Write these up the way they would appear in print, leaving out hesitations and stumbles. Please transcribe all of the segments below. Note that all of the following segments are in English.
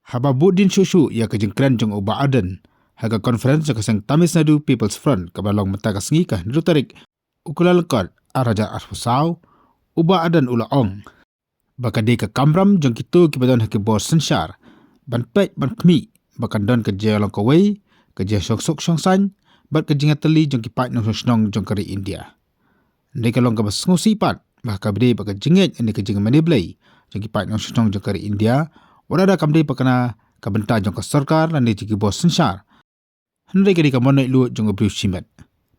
Haba budin shushu ya kejengkran jong uba Ardent. Haga konferensi keseng Tamil Nadu People's Front kabalong mata kasngi kah nrutarik ukula lekot araja arfusau uba Ardent ula ong. Bakade ke kamram jong kitu kibadon haki bos sensar. Ban pek ban kmi bakan don kerja long Kawei, kerja sok san, bat kerja ngateli jong kipat nong snong jong kari India. Ndeka long kabas ngusipat bah kabde baka Jingngeit ini kerja ngamani blai jong kipat nong snong jong kari India. Warada kamde pakana kabenta jong ka sarkar lan jiki bos sensar. Hendai kadi ka monai lu jong abriu simet.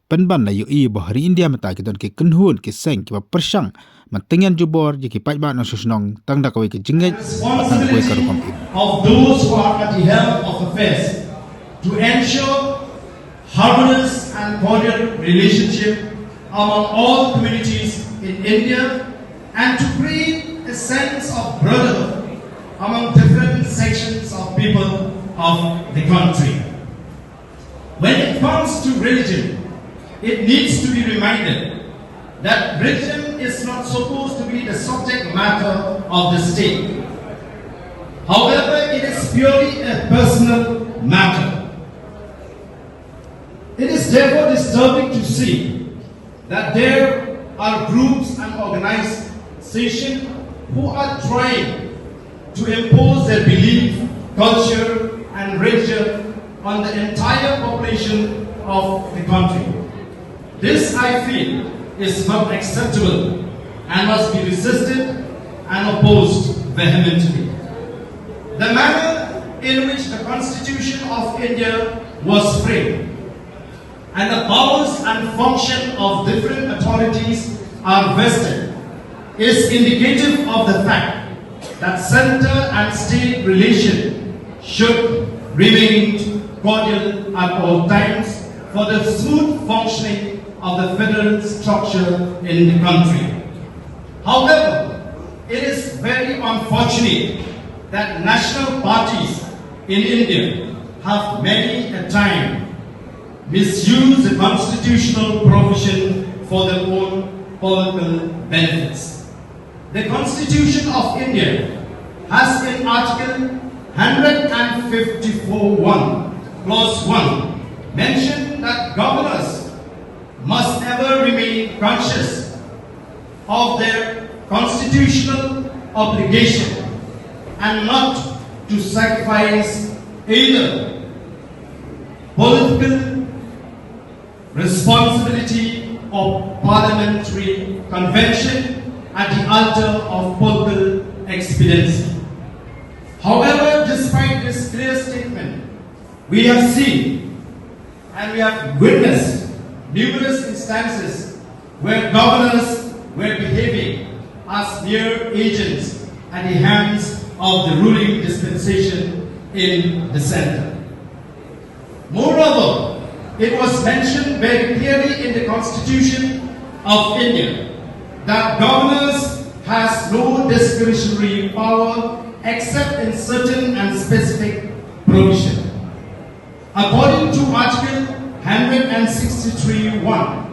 Penban la yoi bahari India mata kiton ke kenhun ke seng ki Pyrshah mantengan jubor jiki pajba no susnong tang da Kawei ke Jingngeit patang Kawei ka Rukom. Of those who are at the helm of affairs to ensure harmonious and cordial relationship among all communities in India and to create a sense of brotherhood among different sections of people of the country. When it comes to religion, it needs to be reminded that religion is not supposed to be the subject matter of the state. However, it is purely a personal matter. It is therefore disturbing to see that there are groups and organizations who are trying to impose their belief, culture, and religion on the entire population of the country. This, I feel, is not acceptable and must be resisted and opposed vehemently. The manner in which the Constitution of India was framed and the powers and function of different authorities are vested is indicative of the fact that center and state relation should remain cordial at all times for the smooth functioning of the federal structure in the country. However, it is very unfortunate that national parties in India have many a time misused the constitutional provision for their own political benefits. The Constitution of India has in Article 154(1) Clause 1 mentioned that governors must ever remain conscious of their constitutional obligation and not to sacrifice either political responsibility or parliamentary convention at the altar of political expediency. However, despite this clear statement, we have seen and we have witnessed numerous instances where governors were behaving as mere agents at the hands of the ruling dispensation in the center. Moreover, it was mentioned very clearly in the Constitution of India that governors has no discretionary power except in certain and specific provision. According to Article 163(1),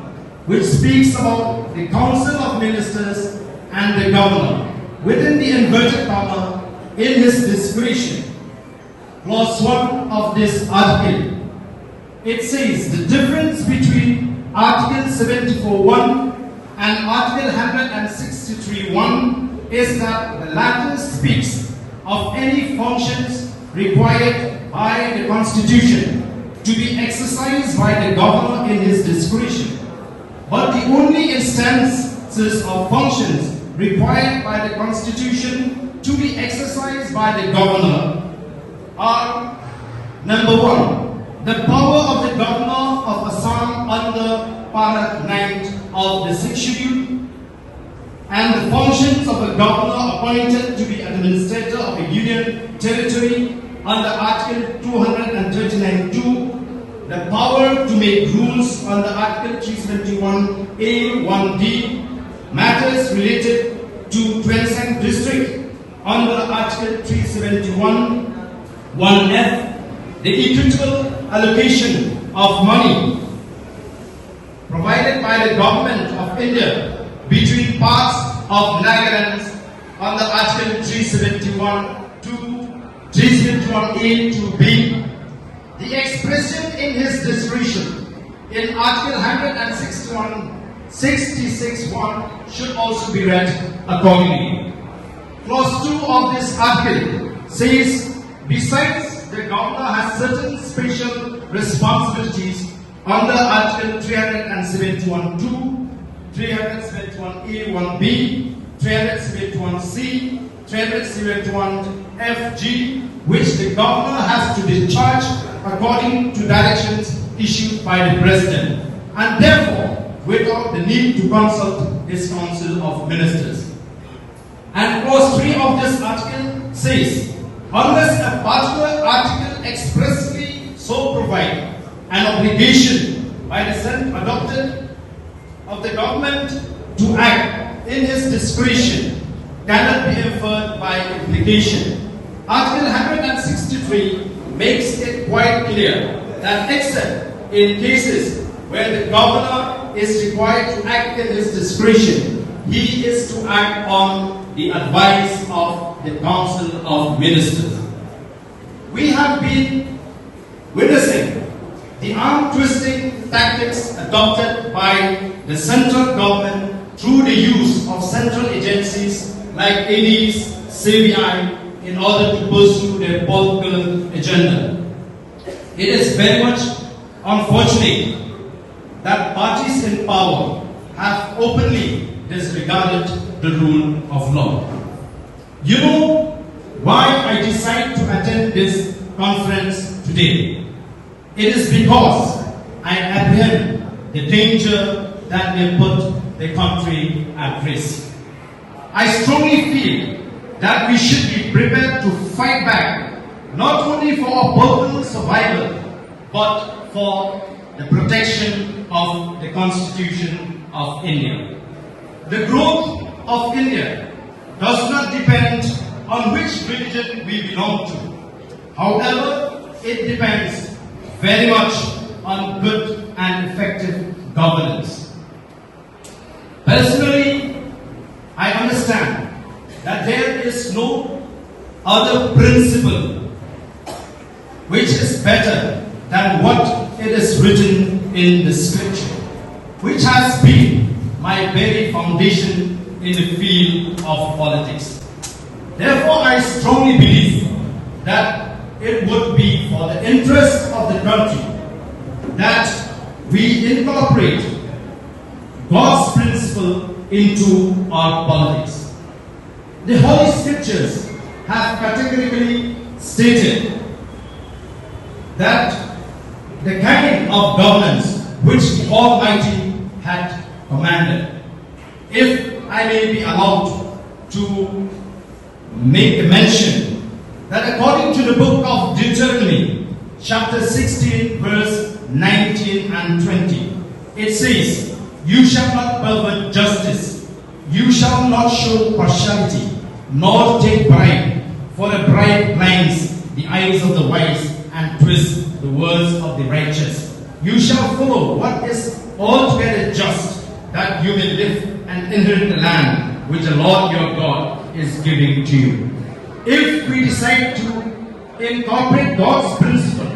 which speaks about the Council of Ministers and the Governor, within the inverted comma, in his discretion, Clause 1 of this article, it says the difference between Article 74(1) and Article 163(1) is that the latter speaks of any functions required by the Constitution to be exercised by the governor in his discretion. But the only instances of functions required by the Constitution to be exercised by the governor are: number 1, the power of the governor of Assam under Para 9 of the 6th Schedule, and the functions of a governor appointed to be administrator of a union territory under Article 239(2), the power to make rules under Article 371(a)(1)(d), matters related to Twensang district under Article 371(1)(f), the equitable allocation of money provided by the government of India between parts of Nagaland under Article 371(2) 371A to B, the expression in his discretion in Article 166(1) should also be read accordingly. Clause 2 of this article says, besides, the governor has certain special responsibilities under Article 371(2), 371A(1)(b), 371C, 371FG, which the governor has to discharge according to directions issued by the president, and therefore without the need to consult his council of ministers. And clause 3 of this article says, unless a particular article expressly so provide, an obligation by the Senate adopted of the government to act in his discretion cannot be inferred by implication. Article 163 makes it quite clear that except in cases where the governor is required to act in his discretion, he is to act on the advice of the Council of Ministers. We have been witnessing the arm-twisting tactics adopted by the central government through the use of central agencies like ADs, CBI, in order to pursue their political agenda. It is very much unfortunate that parties in power have openly disregarded the rule of law. You know why I decided to attend this conference today? It is because I apprehend the danger that may put the country at risk. I strongly feel that we should be prepared to fight back, not only for our personal survival, but for the protection of the Constitution of India. The growth of India does not depend on which religion we belong to. However, it depends very much on good and effective governance. Personally, I understand that there is no other principle which is better than what it is written in the scripture, which has been my very foundation in the field of politics. Therefore, I strongly believe that it would be for the interest of the country that we incorporate God's principle into our politics. The Holy Scriptures have categorically stated that the kind of governance which the Almighty had commanded. If I may be allowed to make a mention that according to the book of Deuteronomy, chapter 16, verse 19 and 20, it says, you shall not pervert justice, you shall not show partiality, nor take bribe, for a bribe blinds the eyes of the wise and twists the words of the righteous. You shall follow what is altogether just, that you may live and inherit the land which the Lord your God is giving to you. If we decide to incorporate God's principle,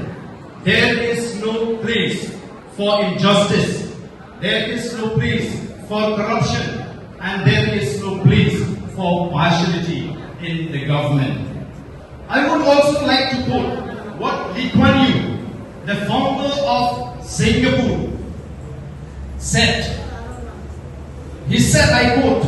there is no place for injustice, there is no place for corruption, and there is no place for partiality in the government. I would also like to quote what Lee Kuan Yew, the founder of Singapore, said. He said, I quote,